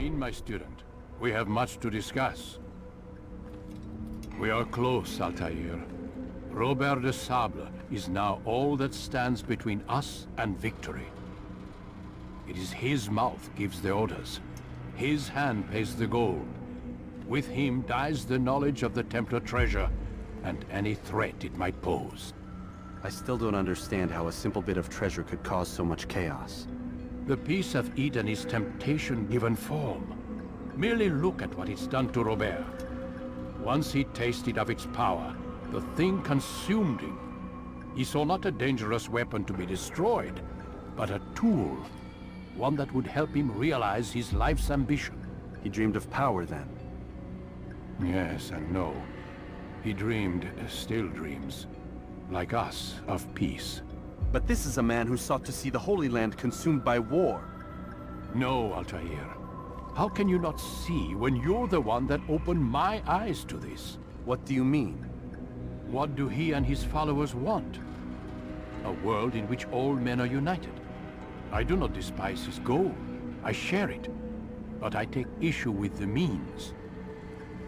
in, my student. We have much to discuss. We are close, Altair. Robert de Sable is now all that stands between us and victory. It is his mouth gives the orders. His hand pays the gold. With him dies the knowledge of the Templar treasure, and any threat it might pose. I still don't understand how a simple bit of treasure could cause so much chaos. The Peace of Eden is temptation given form. Merely look at what it's done to Robert. Once he tasted of its power, the thing consumed him. He saw not a dangerous weapon to be destroyed, but a tool. One that would help him realize his life's ambition. He dreamed of power then? Yes and no. He dreamed, still dreams, like us, of peace. But this is a man who sought to see the Holy Land consumed by war. No, Altair. How can you not see when you're the one that opened my eyes to this? What do you mean? What do he and his followers want? A world in which all men are united. I do not despise his goal. I share it. But I take issue with the means.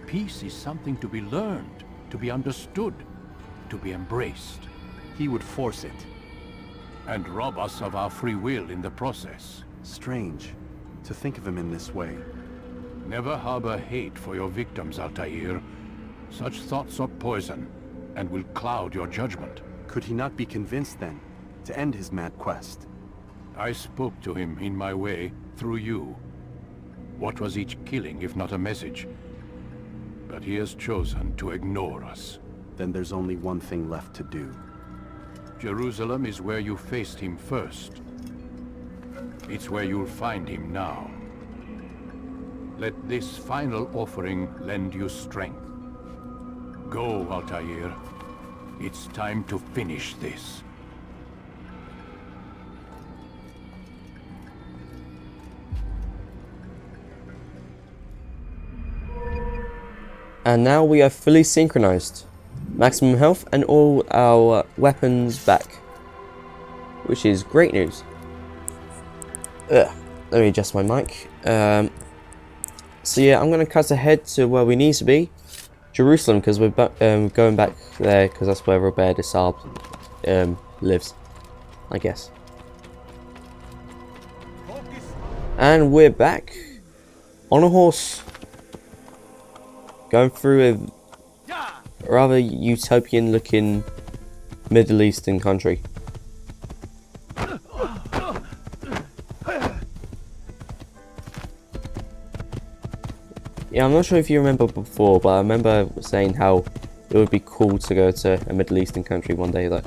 Peace is something to be learned, to be understood, to be embraced. He would force it. And rob us of our free will in the process. Strange, to think of him in this way. Never harbor hate for your victims, Altair. Such thoughts are poison, and will cloud your judgment. Could he not be convinced then, to end his mad quest? I spoke to him in my way, through you. What was each killing if not a message? But he has chosen to ignore us. Then there's only one thing left to do. Jerusalem is where you faced him first. It's where you'll find him now. Let this final offering lend you strength. Go, Altair. It's time to finish this. And now we are fully synchronized. Maximum health and all our weapons back. Which is great news. Let me adjust my mic. So yeah, I'm going to cut ahead to where we need to be. Jerusalem, because we're going back there, because that's where Robert de Sable lives, I guess. And we're back. On a horse. Going through a rather utopian looking Middle Eastern country. Yeah, I'm not sure if you remember before, but I remember saying how it would be cool to go to a Middle Eastern country one day, like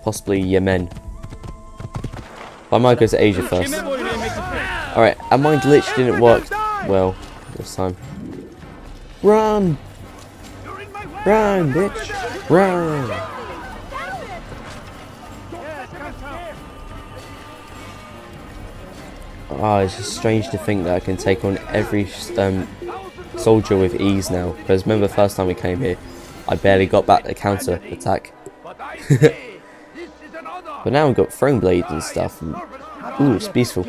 possibly Yemen. But I might go to Asia first. Alright, and my glitch didn't work well this time. Run! Run, bitch! Run! Oh, it's just strange to think that I can take on every soldier with ease now. Because remember the first time we came here, I barely got back the counter attack. But now we've got throwing blades and stuff. And, ooh, it's peaceful.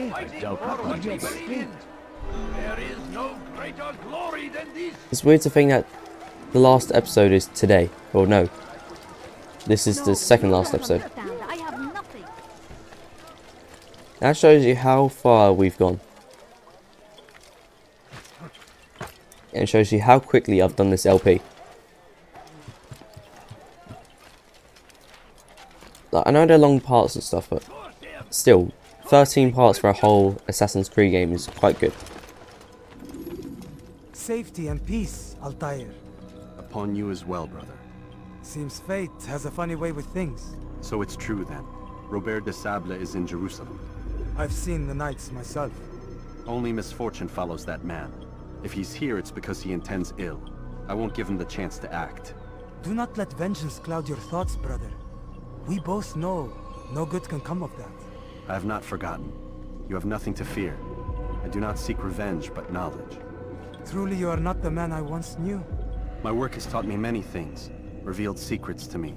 It's weird to think that the last episode is today. Or no, this is the second last episode. That shows you how far we've gone. And it shows you how quickly I've done this LP. Like, I know they're long parts and stuff, but still, 13 parts for a whole Assassin's Creed game is quite good. Safety and peace, Altair. Upon you as well, brother. Seems fate has a funny way with things. So it's true then. Robert de Sable is in Jerusalem. I've seen the knights myself. Only misfortune follows that man. If he's here, it's because he intends ill. I won't give him the chance to act. Do not let vengeance cloud your thoughts, brother. We both know no good can come of that. I have not forgotten. You have nothing to fear. I do not seek revenge, but knowledge. Truly you are not the man I once knew. My work has taught me many things, revealed secrets to me.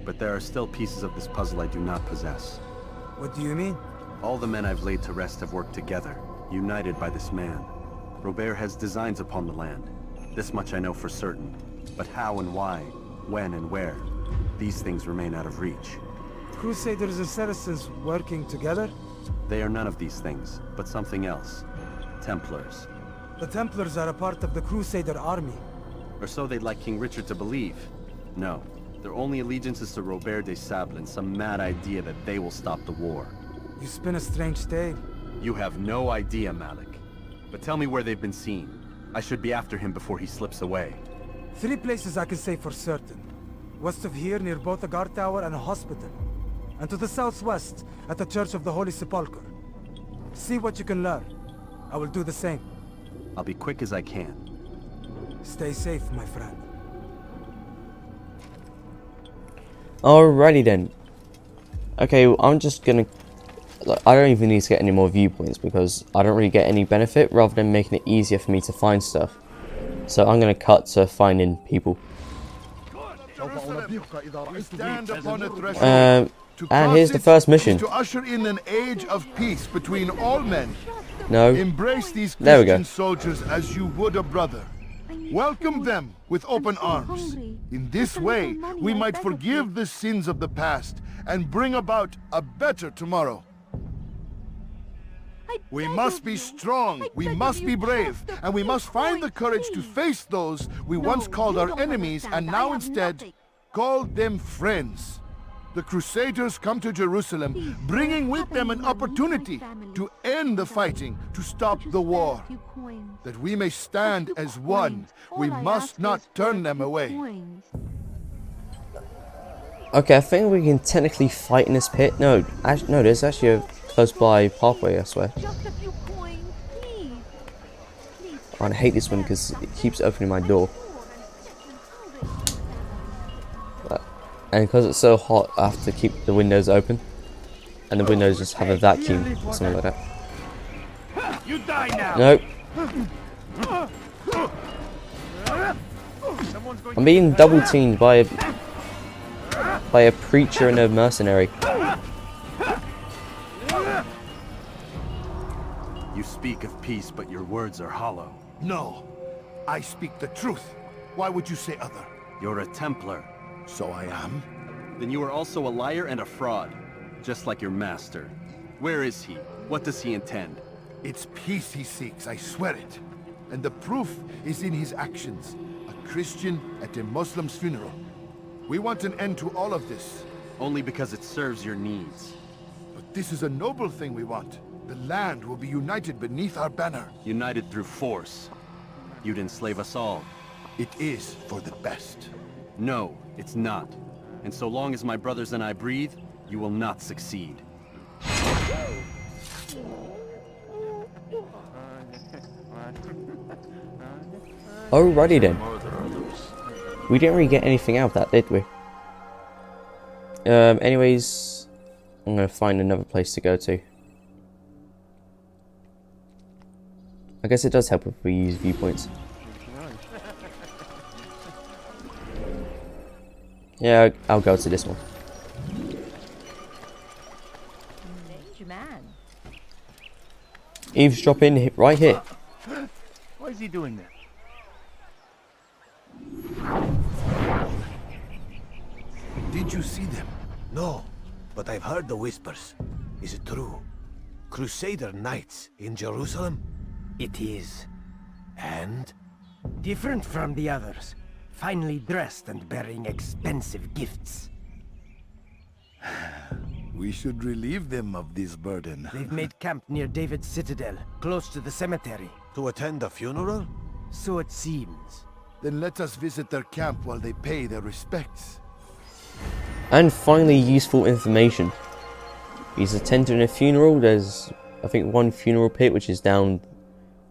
But there are still pieces of this puzzle I do not possess. What do you mean? All the men I've laid to rest have worked together, united by this man. Robert has designs upon the land. This much I know for certain. But how and why, when and where, these things remain out of reach. Crusaders and citizens working together? They are none of these things, but something else. Templars. The Templars are a part of the Crusader army. Or so they'd like King Richard to believe. No, their only allegiance is to Robert de Sable and some mad idea that they will stop the war. You spin a strange tale. You have no idea, Malik. But tell me where they've been seen. I should be after him before he slips away. 3 places I can say for certain. West of here, near both a guard tower and a hospital. And to the southwest, at the Church of the Holy Sepulchre. See what you can learn. I will do the same. I'll be quick as I can. Stay safe, my friend. Alrighty then. Okay, well, I'm just gonna... Like, I don't even need to get any more viewpoints because I don't really get any benefit rather than making it easier for me to find stuff. So I'm gonna cut to finding people. And here's the first mission. To usher in an age of peace between all men. No. Embrace these There we go. Christian soldiers as you would a brother. Welcome them with open arms. In this way, we might forgive the sins of the past and bring about a better tomorrow. We must be strong, we must be brave, and we must find the courage to face those we once called our enemies and now instead call them friends. The Crusaders come to Jerusalem, bringing with them an opportunity to end the fighting, to stop the war. That we may stand as one, we must not turn them away. Okay, I think we can technically fight in this pit. No, no, there's actually a close by pathway, I swear. Oh, I hate this one because it keeps opening my door. And because it's so hot, I have to keep the windows open. And the windows just have a vacuum or something like that. You die now. Nope. I'm being double teamed by a preacher and a mercenary. You speak of peace, but your words are hollow. No, I speak the truth. Why would you say other? You're a Templar. So I am. Then you are also a liar and a fraud, just like your master. Where is he? What does he intend? It's peace he seeks, I swear it. And the proof is in his actions. A Christian at a Muslim's funeral. We want an end to all of this. Only because it serves your needs. But this is a noble thing we want. The land will be united beneath our banner. United through force. You'd enslave us all. It is for the best. No, it's not. And so long as my brothers and I breathe, you will not succeed. Alrighty then. We didn't really get anything out of that, did we? Anyways, I'm gonna find another place to go to. I guess it does help if we use viewpoints. Yeah, I'll go to this one. Eavesdropping right here. Why is he doing that? Did you see them? No, but I've heard the whispers. Is it true? Crusader knights in Jerusalem? It is. And? Different from the others. Finely dressed and bearing expensive gifts. We should relieve them of this burden. They've made camp near David's citadel, close to the cemetery. To attend a funeral? So it seems. Then let us visit their camp while they pay their respects. And finally, useful information. He's attending a funeral. There's, I think, one funeral pit which is down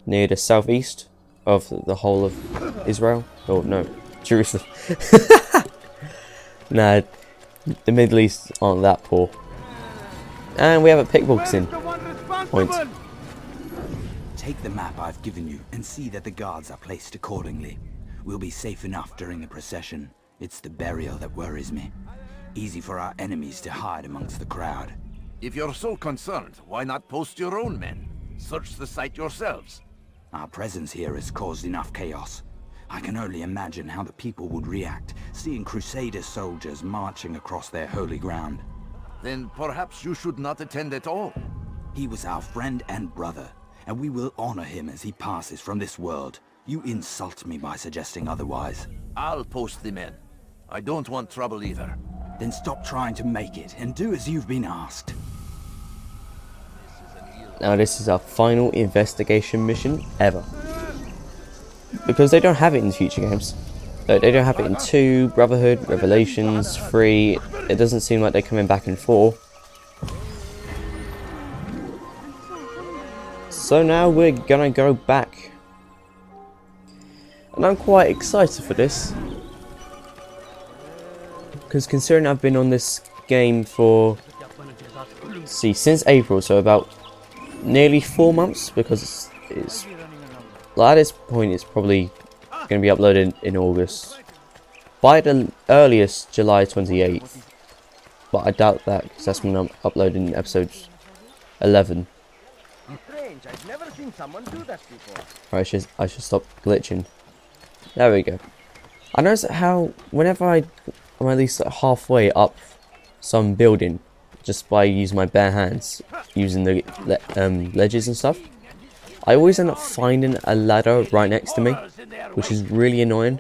near the southeast of the whole of Israel. Oh no, Jerusalem. Nah, the Middle East aren't that poor. And we have a pickpocketing point. Take the map I've given you and see that the guards are placed accordingly. We'll be safe enough during the procession. It's the burial that worries me. Easy for our enemies to hide amongst the crowd. If you're so concerned, why not post your own men? Search the site yourselves. Our presence here has caused enough chaos. I can only imagine how the people would react, seeing Crusader soldiers marching across their holy ground. Then perhaps you should not attend at all. He was our friend and brother, and we will honor him as he passes from this world. You insult me by suggesting otherwise. I'll post the men. I don't want trouble either. Then stop trying to make it, and do as you've been asked. Now this is our final investigation mission ever. Because they don't have it in future games. They don't have it in 2, Brotherhood, Revelations, 3. It doesn't seem like they're coming back in 4. So now we're gonna go back. And I'm quite excited for this. Because considering I've been on this game for, since April, so about nearly 4 months, because it's like at this point it's probably going to be uploaded in August. By the earliest, July 28th. But I doubt that, because that's when I'm uploading episode 11. Strange, I've never seen someone do that before. Right, I should stop glitching. There we go. I noticed how whenever I'm at least like halfway up some building, just by using my bare hands, using the ledges and stuff, I always end up finding a ladder right next to me, which is really annoying.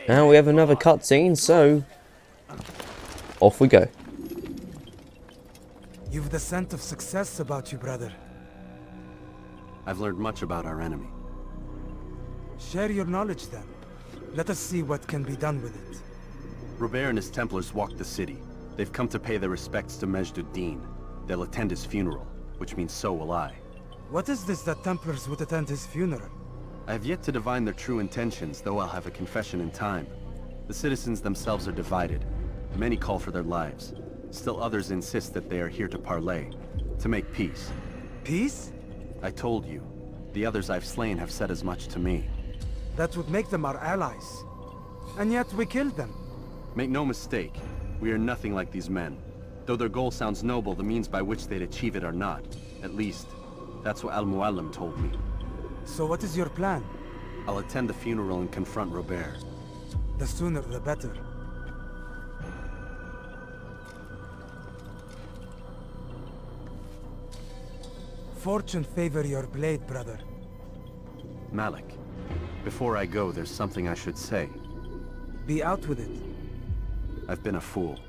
Now we have another cutscene, so off we go. You've the scent of success about you, brother. I've learned much about our enemy. Share your knowledge then. Let us see what can be done with it. Robert and his Templars walked the city. They've come to pay their respects to Majd-ud-Din. They'll attend his funeral, which means so will I. What is this that Templars would attend his funeral? I have yet to divine their true intentions, though I'll have a confession in time. The citizens themselves are divided. Many call for their lives. Still others insist that they are here to parley, to make peace. Peace? I told you. The others I've slain have said as much to me. That would make them our allies. And yet we killed them. Make no mistake, we are nothing like these men. Though their goal sounds noble, the means by which they'd achieve it are not. At least, that's what Al-Muallim told me. So what is your plan? I'll attend the funeral and confront Robert. The sooner the better. Fortune favor your blade, brother. Malik, before I go, there's something I should say. Be out with it. I've been a fool.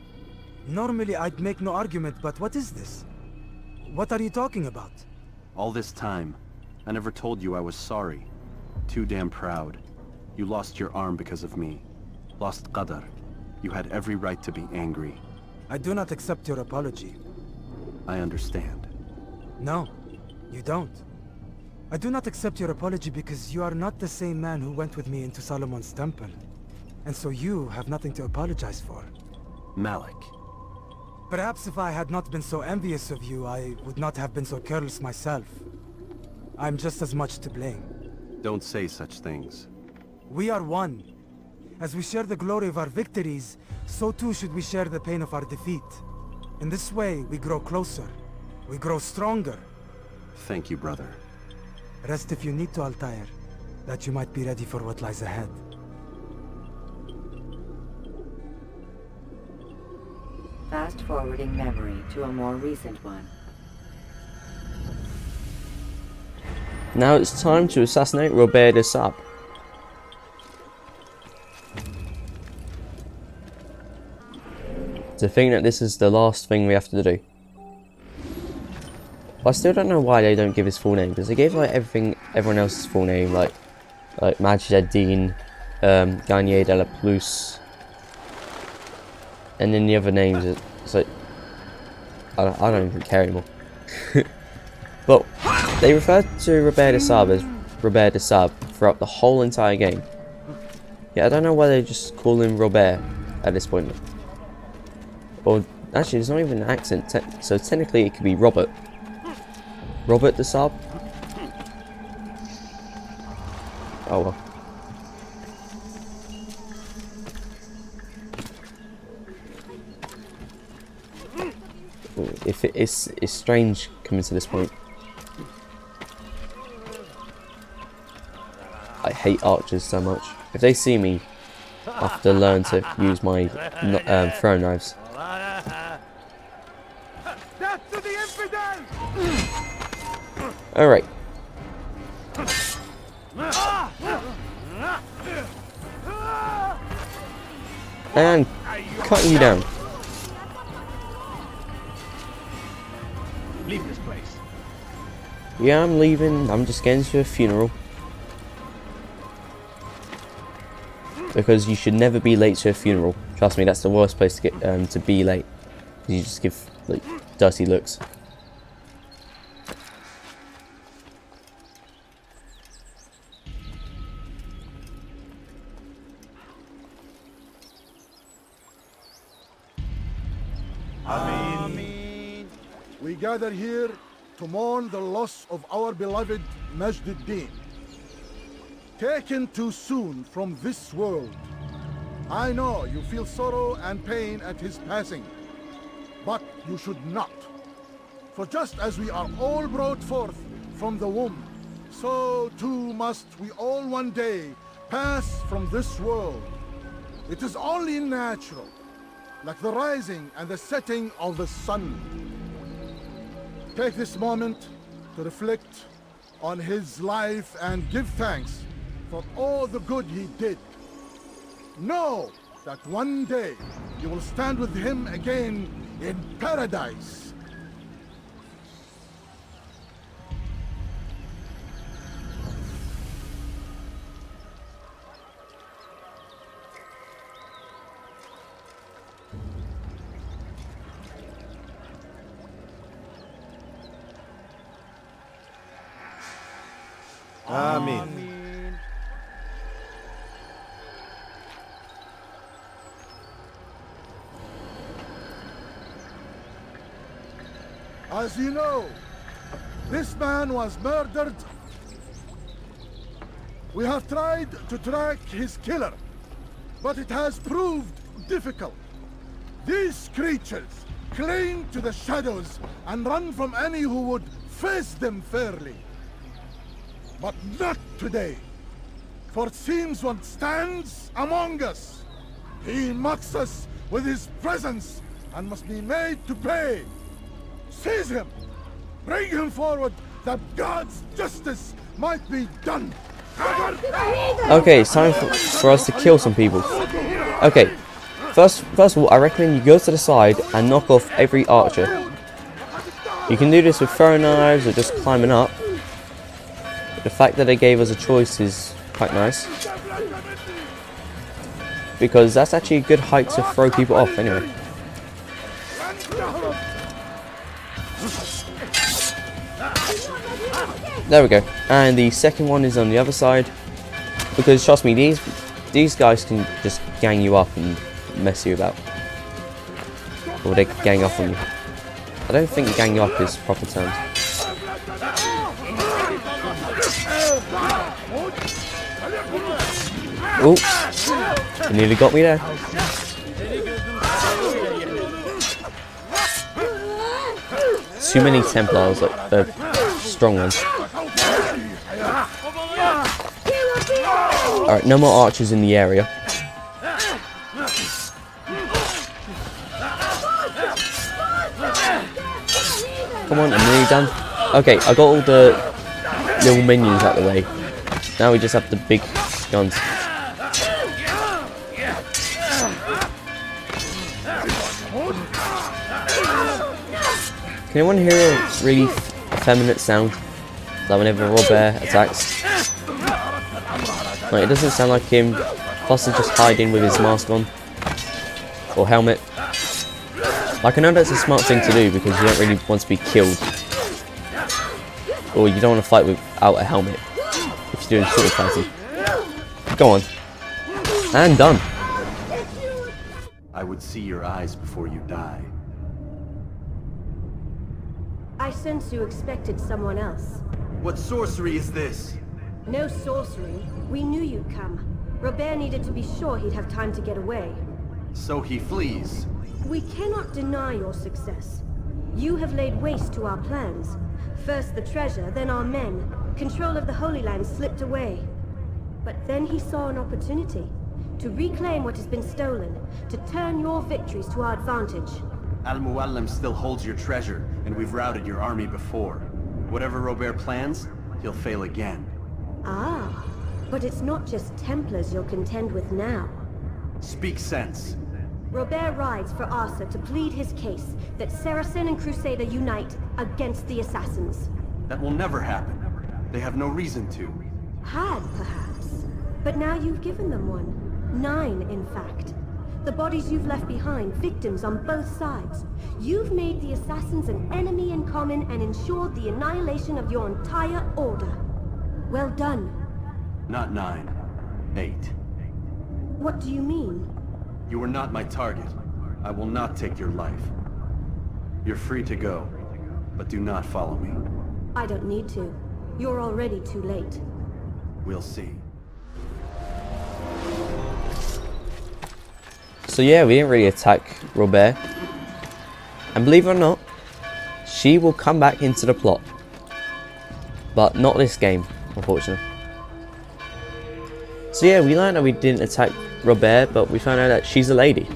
Normally I'd make no argument, but what is this? What are you talking about? All this time, I never told you I was sorry. Too damn proud. You lost your arm because of me. Lost Qadar. You had every right to be angry. I do not accept your apology. I understand. No, you don't. I do not accept your apology because you are not the same man who went with me into Solomon's temple. And so you have nothing to apologize for. Malik. Perhaps if I had not been so envious of you, I would not have been so careless myself. I'm just as much to blame. Don't say such things. We are one. As we share the glory of our victories, so too should we share the pain of our defeat. In this way, we grow closer. We grow stronger. Thank you, brother. Rest if you need to, Altair, that you might be ready for what lies ahead. Fast-forwarding memory to a more recent one. Now it's time to assassinate Robert de Sabre. To think that this is the last thing we have to do. But I still don't know why they don't give his full name, because they gave like everyone else's full name, like Majd-ud-Din, Garnier de la Plus, and then the other names. It's like I don't even care anymore. But they refer to Robert de Sabre as Robert de Sabre throughout the whole entire game. Yeah, I don't know why they just call him Robert at this point. Or actually, there's not even an accent, so technically it could be Robert. Robert de Sabre? Oh well. If it's strange coming to this point. I hate archers so much. If they see me, I have to learn to use my throwing knives. Alright. And cutting you down. Leave this place. Yeah, I'm leaving. I'm just getting to a funeral. Because you should never be late to a funeral. Trust me, that's the worst place to get to be late. You just give like dirty looks. We gather here to mourn the loss of our beloved Majd-ud-Din. Taken too soon from this world. I know you feel sorrow and pain at his passing, but you should not. For just as we are all brought forth from the womb, so too must we all one day pass from this world. It is only natural, like the rising and the setting of the sun. Take this moment to reflect on his life and give thanks for all the good he did. Know that one day you will stand with him again in paradise. Amen. As you know, this man was murdered. We have tried to track his killer, but it has proved difficult. These creatures cling to the shadows and run from any who would face them fairly. But not today, for it seems one stands among us. He mocks us with his presence and must be made to pay. Seize him! Bring him forward that God's justice might be done! Okay, it's time for us to kill some people. Okay, first of all, I recommend you go to the side and knock off every archer. You can do this with throwing knives or just climbing up. The fact that they gave us a choice is quite nice. Because that's actually a good height to throw people off anyway. There we go. And the second one is on the other side. Because trust me, these guys can just gang you up and mess you about. Or they can gang up on you. I don't think gang up is proper term. Oh, you nearly got me there. Too many Templars, like the strong ones. Alright, no more archers in the area. Come on, I'm nearly done. Okay, I got all the little minions out of the way. Now we just have the big guns. Can anyone hear a really effeminate sound? Like whenever Robert attacks? Like, it doesn't sound like him. Plus he's just hiding with his mask on. Or helmet. Like, I know that's a smart thing to do because you don't really want to be killed. Or you don't want to fight without a helmet. If you're doing sword fighting. Go on. And done. I would see your eyes before you die. I sense you expected someone else. What sorcery is this? No sorcery. We knew you'd come. Robert needed to be sure he'd have time to get away. So he flees. We cannot deny your success. You have laid waste to our plans. First the treasure, then our men. Control of the Holy Land slipped away. But then he saw an opportunity. To reclaim what has been stolen. To turn your victories to our advantage. Al-Muallim still holds your treasure, and we've routed your army before. Whatever Robert plans, he'll fail again. Ah, but it's not just Templars you'll contend with now. Speak sense. Robert rides for Arthur to plead his case that Saracen and Crusader unite against the Assassins. That will never happen. They have no reason to. Had, perhaps. But now you've given them one. 9, in fact. The bodies you've left behind, victims on both sides. You've made the Assassins an enemy in common and ensured the annihilation of your entire order. Well done. Not 9. 8. What do you mean? You are not my target. I will not take your life. You're free to go, but do not follow me. I don't need to. You're already too late. We'll see. So yeah, we didn't really attack Robert. And believe it or not, she will come back into the plot. But not this game, unfortunately. So yeah, we learned that we didn't attack Robert, but we found out that she's a lady.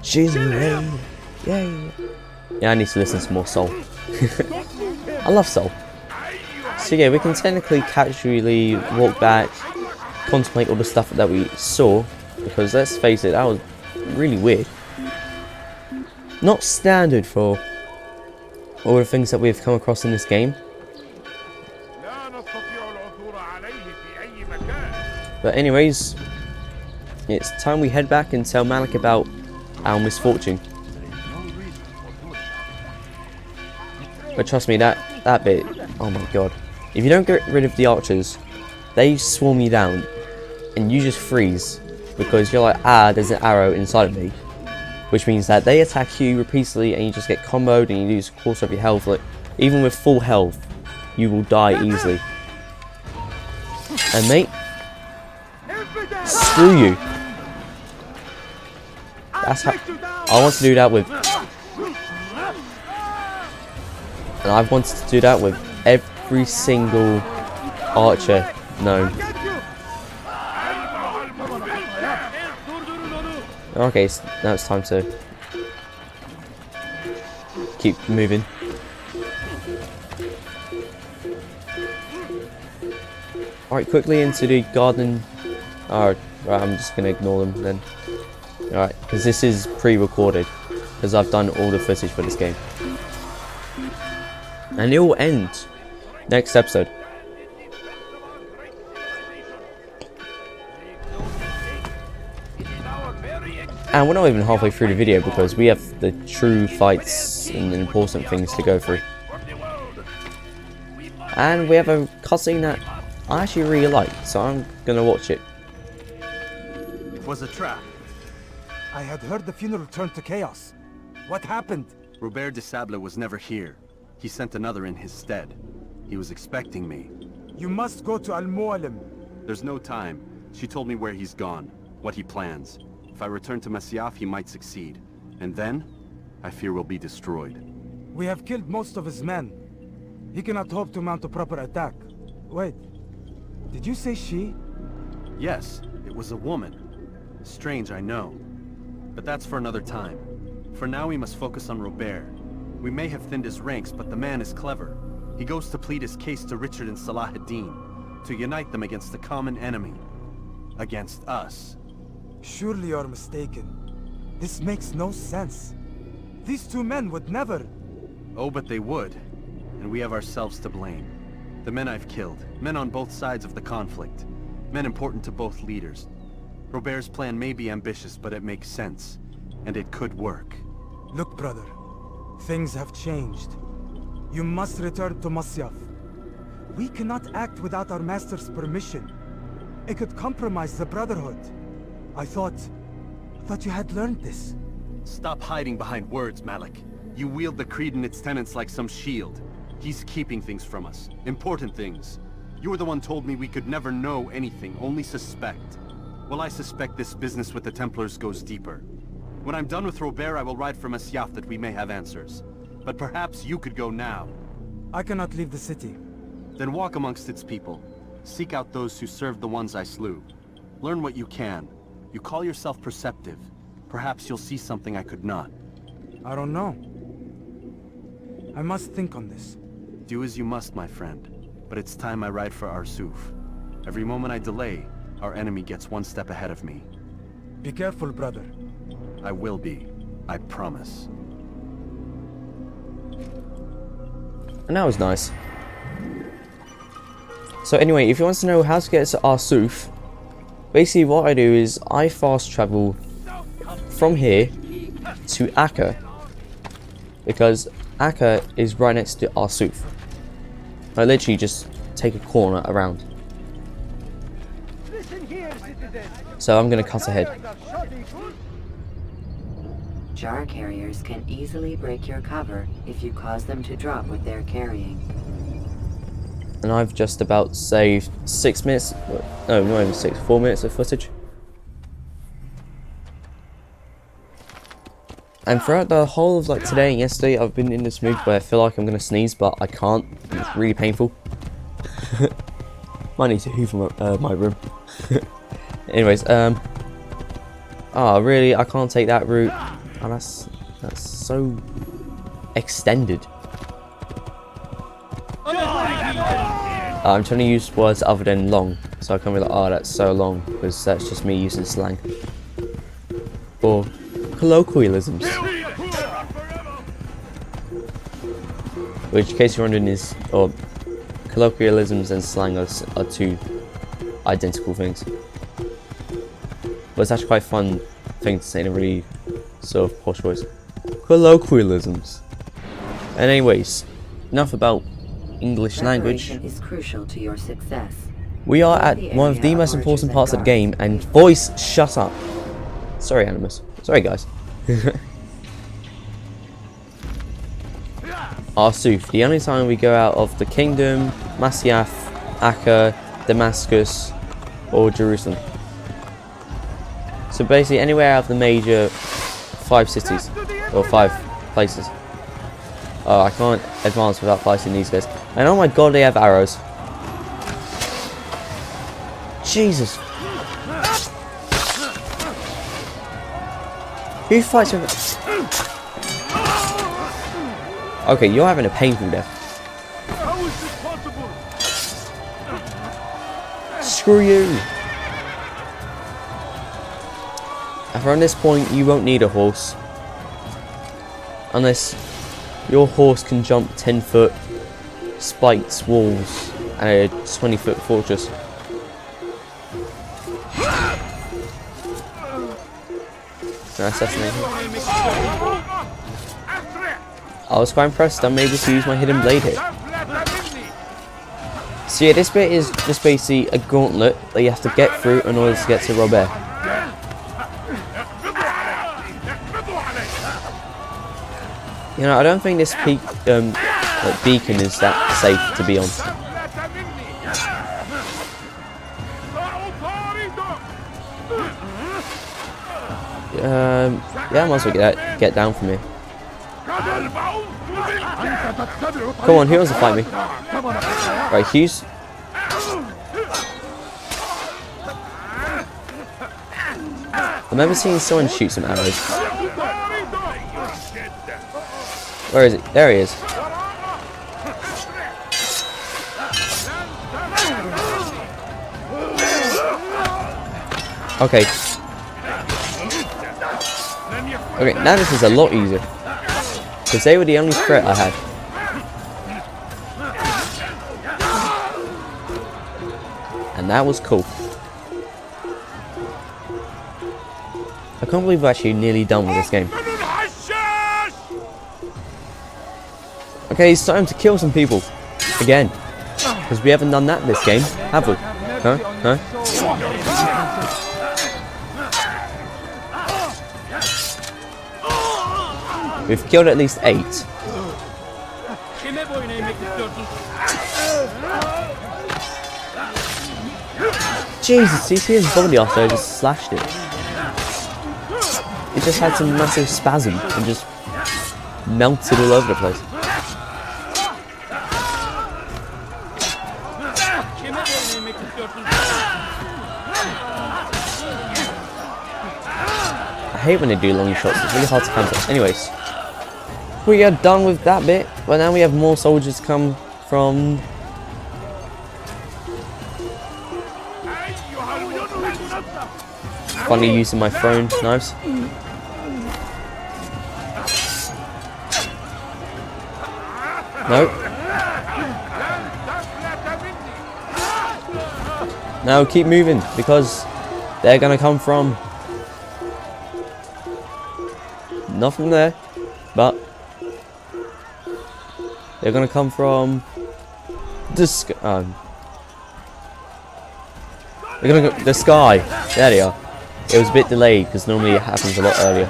She's a lady. Yay. Yeah, I need to listen to more Soul. I love Soul. So yeah, we can technically casually walk back, contemplate all the stuff that we saw, because let's face it, that was really weird. Not standard for all the things that we've come across in this game. But anyways, it's time we head back and tell Malik about our misfortune. But trust me, that bit, oh my god. If you don't get rid of the archers, they swarm you down and you just freeze because you're like, ah, there's an arrow inside of me. Which means that they attack you repeatedly and you just get comboed and you lose a quarter of your health. Like, even with full health, you will die easily. And mate, screw you. That's how I want to do that with, and I've wanted to do that with every single archer known. Okay, so now it's time to keep moving. Alright, quickly into the garden. Alright, I'm just going to ignore them then. Alright, because this is pre-recorded. Because I've done all the footage for this game. And it will end next episode. And we're not even halfway through the video because we have the true fights and important things to go through. And we have a cutscene that I actually really like, so I'm gonna watch it. It was a trap. I had heard the funeral turned to chaos. What happened? Robert de Sable was never here. He sent another in his stead. He was expecting me. You must go to Al-Muallim. There's no time. She told me where he's gone, what he plans. If I return to Masyaf, he might succeed. And then, I fear we'll be destroyed. We have killed most of his men. He cannot hope to mount a proper attack. Wait, did you say she? Yes, it was a woman. Strange, I know. But that's for another time. For now, we must focus on Robert. We may have thinned his ranks, but the man is clever. He goes to plead his case to Richard and Salah ad-Din, to unite them against the common enemy. Against us. Surely you're mistaken. This makes no sense. These two men would never... Oh, but they would. And we have ourselves to blame. The men I've killed, men on both sides of the conflict. Men important to both leaders. Robert's plan may be ambitious, but it makes sense. And it could work. Look, brother. Things have changed. You must return to Masyaf. We cannot act without our master's permission. It could compromise the Brotherhood. I thought you had learned this. Stop hiding behind words, Malik. You wield the creed and its tenets like some shield. He's keeping things from us. Important things. You were the one told me we could never know anything, only suspect. Well, I suspect this business with the Templars goes deeper. When I'm done with Robert, I will ride for Masyaf that we may have answers. but perhaps you could go now. I cannot leave the city. Then walk amongst its people. Seek out those who served the ones I slew. Learn what you can. You call yourself perceptive. Perhaps you'll see something I could not. I don't know. I must think on this. Do as you must, my friend. But it's time I ride for Arsuf. Every moment I delay, our enemy gets one step ahead of me. Be careful, brother. I will be. I promise. And that was nice. So anyway, if you want to know how to get to Arsuf, basically what I do is I fast travel from here to Acre, because Acre is right next to Arsuf. I literally just take a corner around. So I'm going to cut ahead. Jar carriers can easily break your cover if you cause them to drop what they're carrying. And I've just about saved 6 minutes, no, not even 6, 4 minutes of footage. And throughout the whole of like today and yesterday, I've been in this mood where I feel like I'm gonna sneeze, but I can't. It's really painful. Might need to hoover my room. Anyways, oh really? I can't take that route. Oh, that's so extended. I'm trying to use words other than long, so I can't be like, oh, that's so long, because that's just me using slang or colloquialisms. Which, in case you're wondering, is colloquialisms and slang are two identical things. But it's actually quite a fun thing to say in a really sort of posh voice. Colloquialisms. And anyways, enough about English language. Is crucial to your success. We are at one of the most important parts of the game, and voice, shut up. Sorry, Animus. Sorry, guys. Arsuf, the only time we go out of the kingdom, Masyaf, Acre, Damascus, or Jerusalem. So basically anywhere out of the major 5 cities, or 5 places. Oh, I can't advance without fighting these guys. And oh my god, they have arrows. Jesus. Who fights with... Okay, you're having a painful death. How is this possible? Screw you. And from this point, you won't need a horse. Unless your horse can jump 10-foot spiked walls and a 20-foot fortress. Assassination. I was quite impressed I'm able to use my hidden blade here. So yeah, this bit is just basically a gauntlet that you have to get through in order to get to Robert. You know, I don't think this peak, like beacon is that safe to be on. Yeah, I might as well get down from here. Come on, heroes will fight me. Right, Hughes. I remember seeing someone shoot some arrows. Where is it? There he is. Okay. Okay, now this is a lot easier. Because they were the only threat I had. And that was cool. I can't believe we're actually nearly done with this game. Okay, it's time to kill some people. Again. Because we haven't done that in this game, have we? Huh? Huh? We've killed at least 8. Jesus, you see his body after I just slashed it. It just had some massive spasm and just melted all over the place. I hate when they do long shots, it's really hard to counter. Anyways, we are done with that bit, but now we have more soldiers come from... Funny using my throwing knives. No. No, keep moving, because they're gonna come from... Not from there, but... They're gonna come from... the sky. They're gonna go... the sky. There they are. It was a bit delayed, because normally it happens a lot earlier.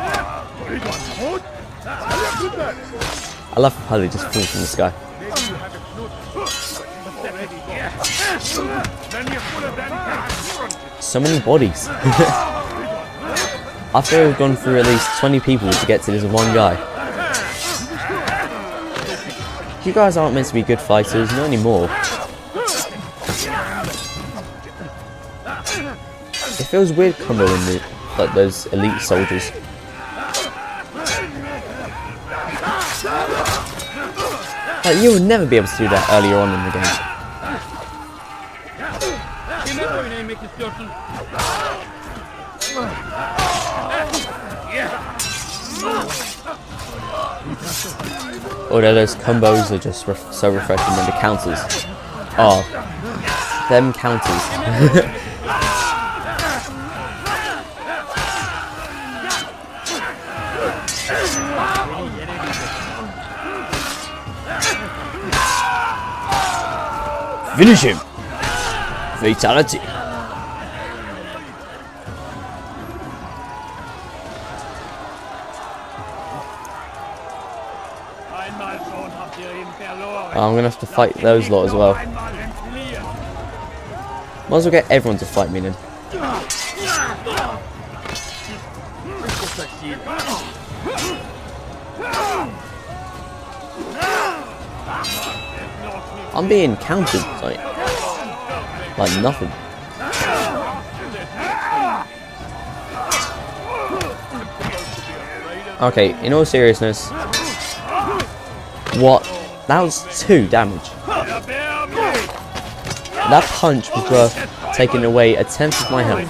I love how they just fall from the sky. So many bodies. I feel we've gone through at least 20 people to get to this one guy. You guys aren't meant to be good fighters, not anymore. It feels weird comboing the, like those elite soldiers. Like, you would never be able to do that earlier on in the game. Although those combos are just so refreshing, and the counters. Oh, them counters. Finish him! Fatality! I'm gonna have to fight those lot as well. Might as well get everyone to fight me then. I'm being countered, like nothing. Okay, in all seriousness, what? That was 2 damage. That punch was worth taking away 1/10 of my health.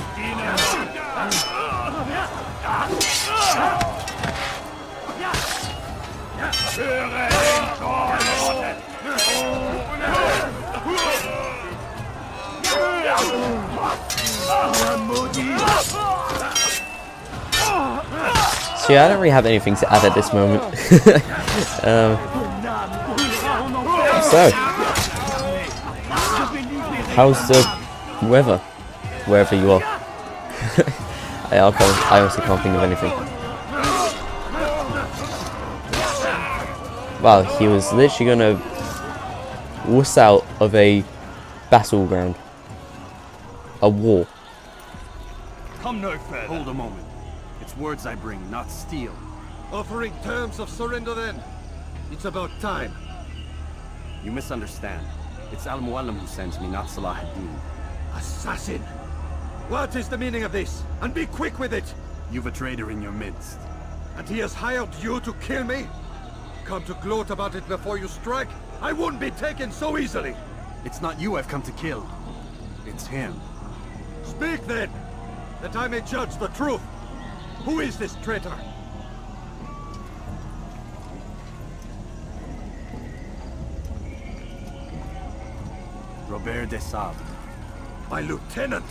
So yeah, I don't really have anything to add at this moment. So, how's the weather wherever you are? I honestly can't think of anything. Wow, he was literally gonna wuss out of a battleground, a war. Come no further. Hold a moment. It's words I bring, not steel. Offering terms of surrender then? It's about time. You misunderstand. It's Al-Mualim who sends me, not Salah ad-Din. Assassin! What is the meaning of this? And be quick with it! You've a traitor in your midst. And he has hired you to kill me? Come to gloat about it before you strike? I won't be taken so easily! It's not you I've come to kill. It's him. Speak then, that I may judge the truth. Who is this traitor? Robert de Sable. My lieutenant!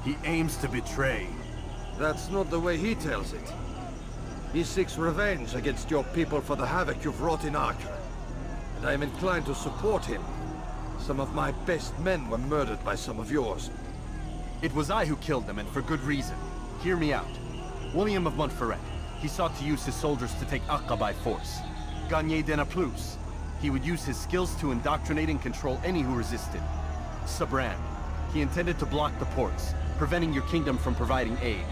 He aims to betray. That's not the way he tells it. He seeks revenge against your people for the havoc you've wrought in Acre. And I am inclined to support him. Some of my best men were murdered by some of yours. It was I who killed them, and for good reason. Hear me out. William of Montferrat. He sought to use his soldiers to take Acre by force. Gagné de Naplouse. He would use his skills to indoctrinate and control any who resisted. Sabran. He intended to block the ports, preventing your kingdom from providing aid.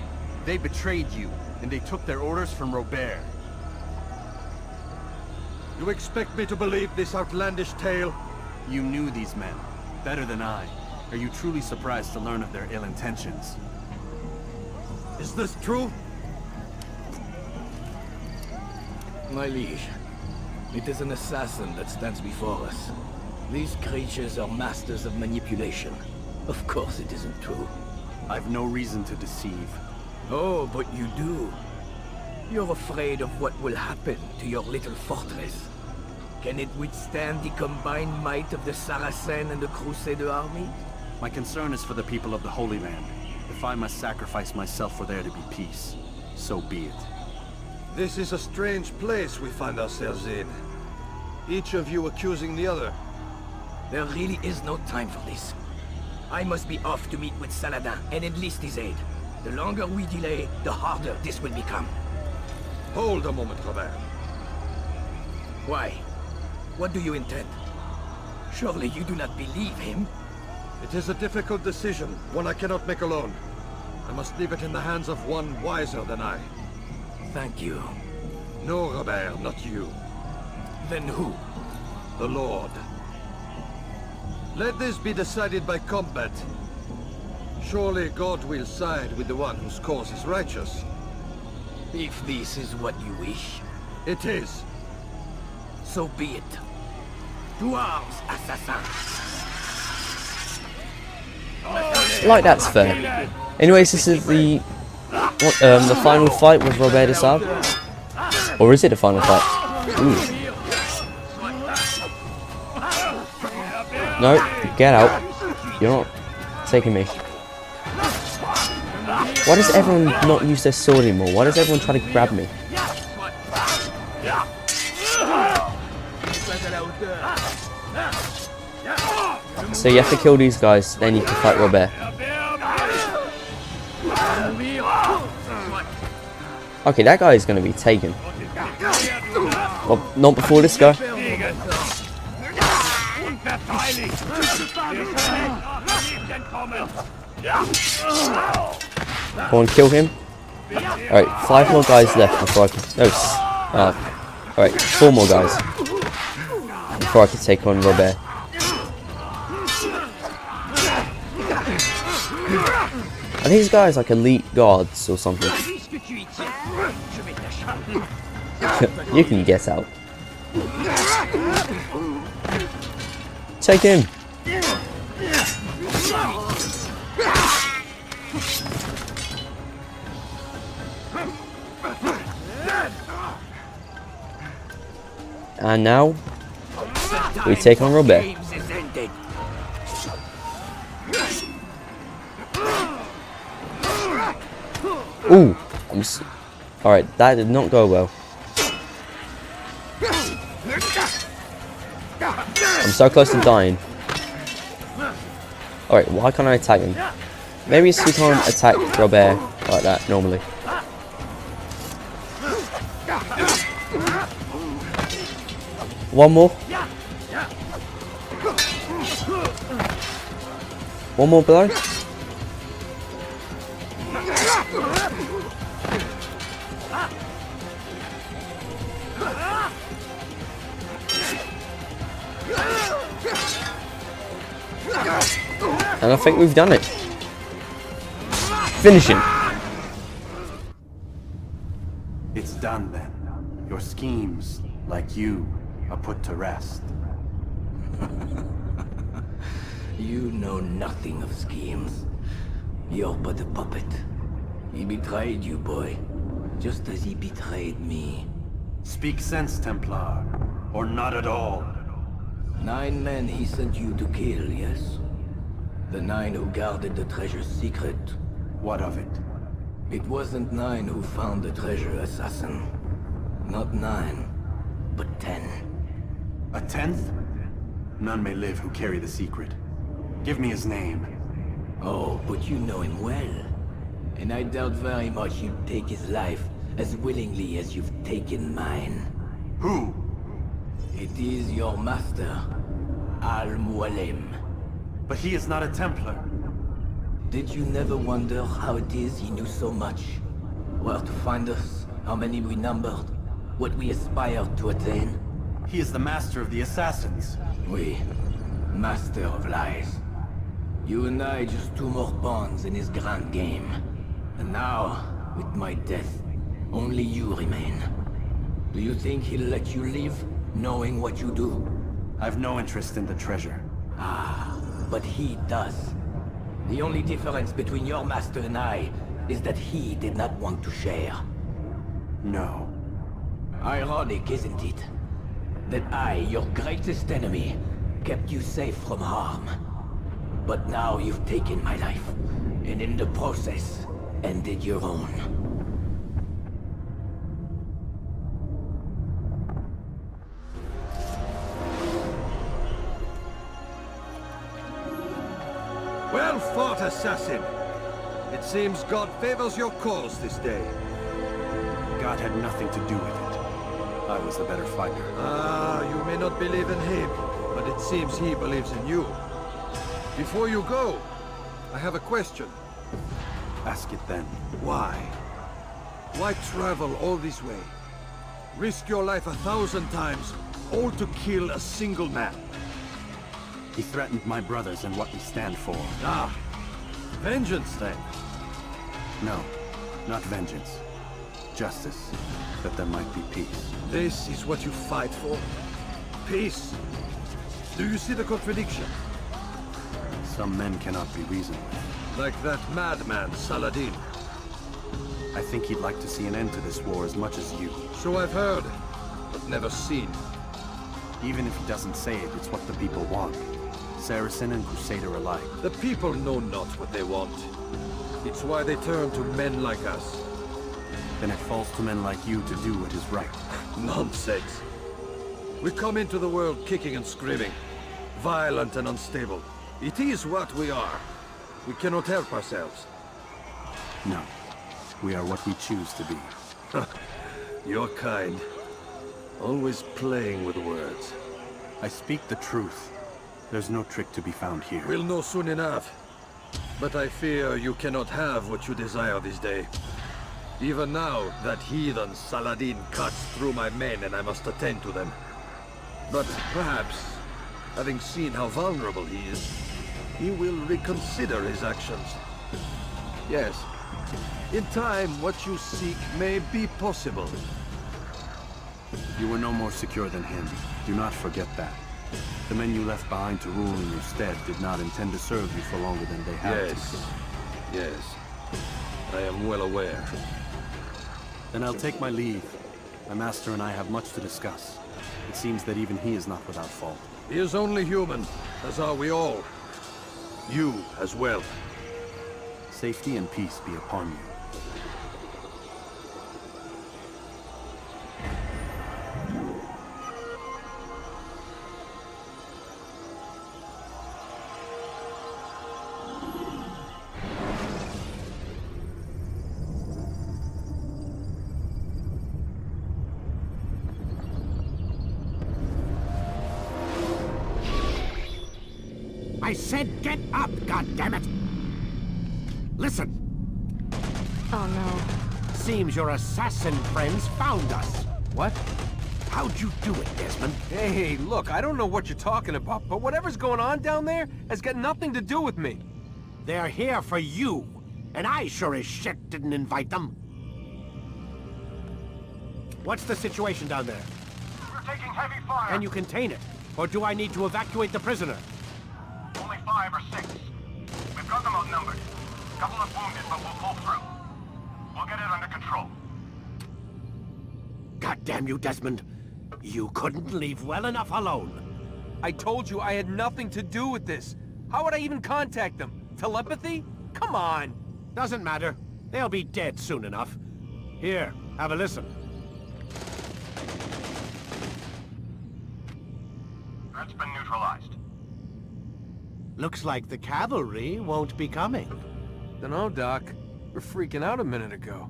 They betrayed you, and they took their orders from Robert. You expect me to believe this outlandish tale? You knew these men better than I. Are you truly surprised to learn of their ill intentions? Is this true? My liege, it is an assassin that stands before us. These creatures are masters of manipulation. Of course it isn't true. I've no reason to deceive. Oh, but you do. You're afraid of what will happen to your little fortress. Can it withstand the combined might of the Saracen and the Crusader army? My concern is for the people of the Holy Land. If I must sacrifice myself for there to be peace, so be it. This is a strange place we find ourselves in. Each of you accusing the other. There really is no time for this. I must be off to meet with Saladin and enlist his aid. The longer we delay, the harder this will become. Hold a moment, Robert. Why? What do you intend? Surely you do not believe him? It is a difficult decision, one I cannot make alone. I must leave it in the hands of one wiser than I. Thank you. No, Robert, not you. Then who? The Lord. Let this be decided by combat. Surely God will side with the one whose cause is righteous. If this is what you wish. It is. So be it. To arms, assassin! Like that's fair. Anyways, this is the final fight with Robert de Sable. Or is it the final fight? Ooh. No, get out. You're not taking me. Why does everyone not use their sword anymore? Why does everyone try to grab me? So you have to kill these guys, then you can fight Robert. Okay, that guy is going to be taken. Well, not before this guy. Go on, kill him. Alright, 5 more guys left before I can... No, alright, 4 more guys. Before I can take on Robert. Are these guys like elite guards or something? You can guess out. Take him! And now, we take on Robert. Ooh! Alright, that did not go well. I'm so close to dying. Alright, why can't I attack him? Maybe it's you can't attack Robert like that normally. One more. One more blow. And I think we've done it. Finish him. It's done then. Your schemes, like you, are put to rest. You know nothing of schemes. You're but a puppet. He betrayed you, boy. Just as he betrayed me. Speak sense, Templar. Or not at all. 9 men he sent you to kill, yes? The 9 who guarded the treasure's secret. What of it? It wasn't 9 who found the treasure, assassin. Not 9, but 10. A 10th? None may live who carry the secret. Give me his name. Oh, but you know him well. And I doubt very much you'd take his life as willingly as you've taken mine. Who? It is your master, Al-Mualim. But he is not a Templar. Did you never wonder how it is he knew so much? Where to find us, how many we numbered, what we aspired to attain. He is the master of the assassins. We, master of lies. You and I just two more pawns in his grand game. And now, with my death, only you remain. Do you think he'll let you live, knowing what you do? I've no interest in the treasure. Ah, but he does. The only difference between your master and I is that he did not want to share. No. Ironic, isn't it? That I, your greatest enemy, kept you safe from harm. But now you've taken my life, and in the process, ended your own. Well fought, assassin! It seems God favors your cause this day. God had nothing to do with it. I was the better fighter. Ah, you may not believe in him, but it seems he believes in you. Before you go, I have a question. Ask it then. Why? Why travel all this way? Risk your life 1,000 times, all to kill a single man. He threatened my brothers and what we stand for. Ah, vengeance then. No, not vengeance. Justice, that there might be peace. This is what you fight for? Peace? Do you see the contradiction? Some men cannot be reasoned with. Like that madman, Saladin. I think he'd like to see an end to this war as much as you. So I've heard, but never seen. Even if he doesn't say it, it's what the people want. Saracen and Crusader alike. The people know not what they want. It's why they turn to men like us. Then it falls to men like you to do what is right. Nonsense. We come into the world kicking and screaming. Violent and unstable. It is what we are. We cannot help ourselves. No. We are what we choose to be. Your kind. Always playing with words. I speak the truth. There's no trick to be found here. We'll know soon enough. But I fear you cannot have what you desire this day. Even now, that heathen Saladin cuts through my men and I must attend to them. But perhaps, having seen how vulnerable he is, he will reconsider his actions. Yes, in time, what you seek may be possible. You were no more secure than him. Do not forget that. The men you left behind to rule in your stead did not intend to serve you for longer than they had to. Yes. I am well aware. Then I'll take my leave. My master and I have much to discuss. It seems that even he is not without fault. He is only human, as are we all. You as well. Safety and peace be upon you. I said get up, goddammit! Listen! Oh no. Seems your assassin friends found us. What? How'd you do it, Desmond? Hey, look, I don't know what you're talking about, but whatever's going on down there has got nothing to do with me. They're here for you, and I sure as shit didn't invite them. What's the situation down there? We're taking heavy fire. Can you contain it? Or do I need to evacuate the prisoner? Only 5 or 6. We've got them outnumbered. Couple of wounded, but we'll pull through. We'll get it under control. God damn you, Desmond. You couldn't leave well enough alone. I told you I had nothing to do with this. How would I even contact them? Telepathy? Come on. Doesn't matter. They'll be dead soon enough. Here, have a listen. That's been neutralized. Looks like the cavalry won't be coming. Dunno, Doc. We're freaking out a minute ago.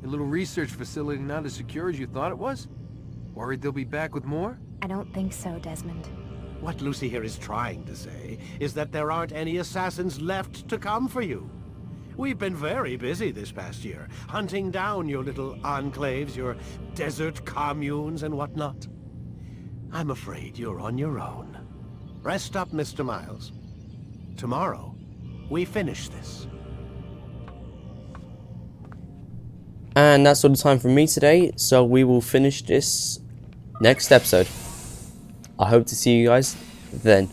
Your little research facility not as secure as you thought it was? Worried they'll be back with more? I don't think so, Desmond. What Lucy here is trying to say is that there aren't any assassins left to come for you. We've been very busy this past year, hunting down your little enclaves, your desert communes and whatnot. I'm afraid you're on your own. Rest up, Mr. Miles. Tomorrow, we finish this. And that's all the time for me today, so we will finish this next episode. I hope to see you guys then.